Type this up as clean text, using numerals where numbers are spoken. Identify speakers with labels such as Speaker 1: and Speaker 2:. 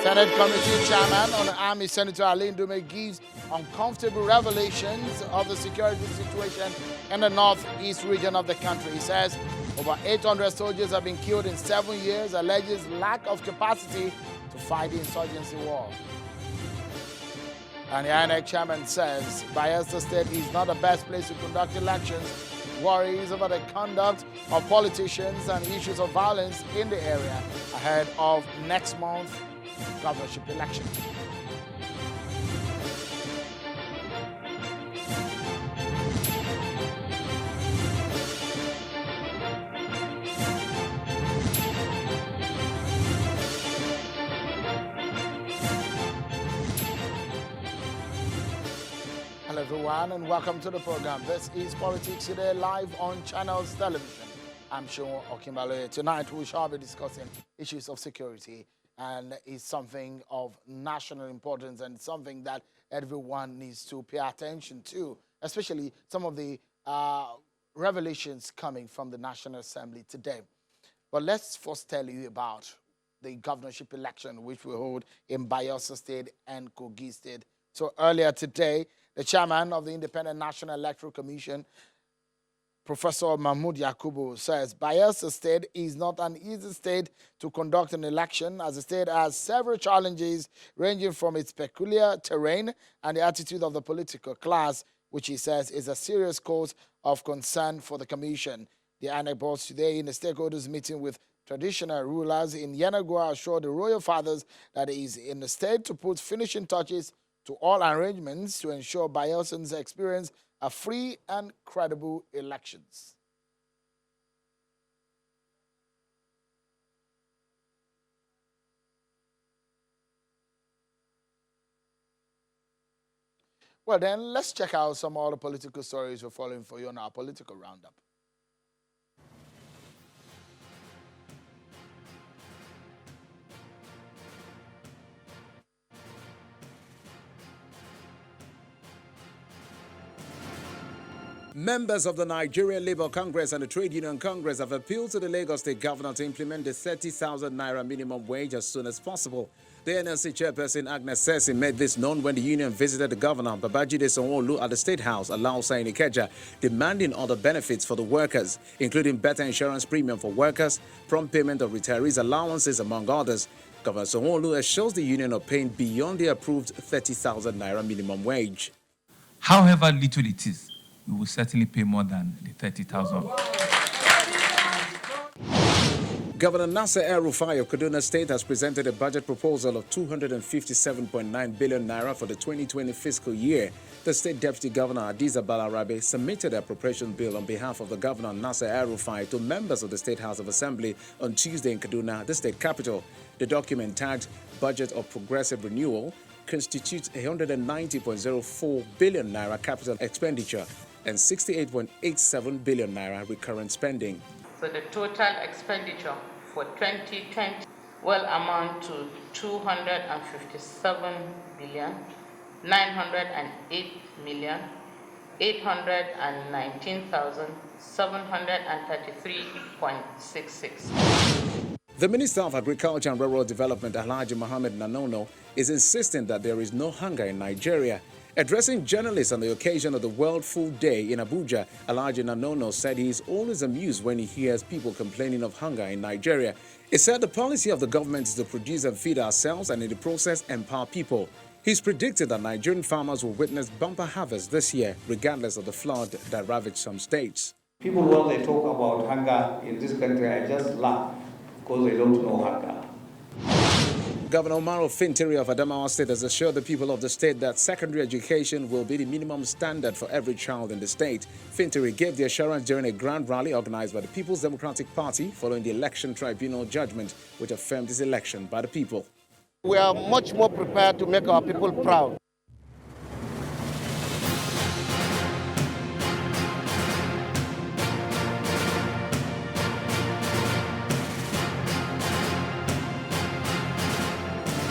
Speaker 1: Senate Committee Chairman on the Army, Senator Alain Dume, gives uncomfortable revelations of the security situation in the northeast region of the country. He says over 800 soldiers have been killed in 7 years, alleges lack of capacity to fight the insurgency war. And the INEC chairman says Bayelsa State is not the best place to conduct elections. Worries over the conduct of politicians and issues of violence in the area ahead of next month's governorship election. Hello everyone and welcome to the program. This is Politics Today live on Channels Television. I'm Sean Okimbale. Tonight we shall be discussing issues of security, and it's something of national importance and something that everyone needs to pay attention to, especially some of the revelations coming from the National Assembly today. But let's first tell you about the governorship election which we hold in Bayelsa State and Kogi State. So earlier today, the chairman of the Independent National Electoral Commission, Professor Mahmoud Yakubu, says Bayelsa State is not an easy state to conduct an election, as the state has several challenges ranging from its peculiar terrain and the attitude of the political class, which he says is a serious cause of concern for the commission. The INEC board today in the stakeholders meeting with traditional rulers in Yenagoa assured the royal fathers that he is in the state to put finishing touches to all arrangements to ensure Bayelsans experience a free and credible elections. Well then, let's check out some of the political stories we're following for you on our political roundup.
Speaker 2: Members of the Nigerian Labour Congress and the Trade Union Congress have appealed to the Lagos State Governor to implement the 30,000 naira minimum wage as soon as possible. The NLC chairperson Agnes Sessi made this known when the union visited the governor Babajide Sanwo-Olu at the State House, Alausa in Ikeja, demanding other benefits for the workers, including better insurance premium for workers, prompt payment of retirees' allowances, among others. Governor Sanwo-Olu assures the union of paying beyond the approved 30,000 naira minimum wage.
Speaker 3: However little it is, we will certainly pay more than the 30,000.
Speaker 2: Governor Nasser El-Rufai of Kaduna State has presented a budget proposal of 257.9 billion naira for the 2020 fiscal year. The State Deputy Governor Hadiza Balarabe submitted a appropriation bill on behalf of the Governor Nasser El-Rufai to members of the State House of Assembly on Tuesday in Kaduna, the state capital. The document, tagged Budget of Progressive Renewal, constitutes 190.04 billion naira capital expenditure and 68.87 billion naira recurrent spending.
Speaker 4: So the total expenditure for 2020 will amount to 257 billion 908 million 819,733.66.
Speaker 2: The Minister of Agriculture and Rural Development, Alhaji Mohammed Nanono, is insisting that there is no hunger in Nigeria. Addressing journalists on the occasion of the World Food Day in Abuja, Alhaji Nanono said he is always amused when he hears people complaining of hunger in Nigeria. He said the policy of the government is to produce and feed ourselves and in the process empower people. He's predicted that Nigerian farmers will witness bumper harvest this year, regardless of the flood that ravaged some states.
Speaker 5: People, when they talk about hunger in this country, I just laugh because they don't know hunger.
Speaker 2: Governor Omaro Fintiri of Adamawa State has assured the people of the state that secondary education will be the minimum standard for every child in the state. Fintiri gave the assurance during a grand rally organized by the People's Democratic Party following the Election Tribunal judgment, which affirmed this election by the people.
Speaker 6: We are much more prepared to make our people proud.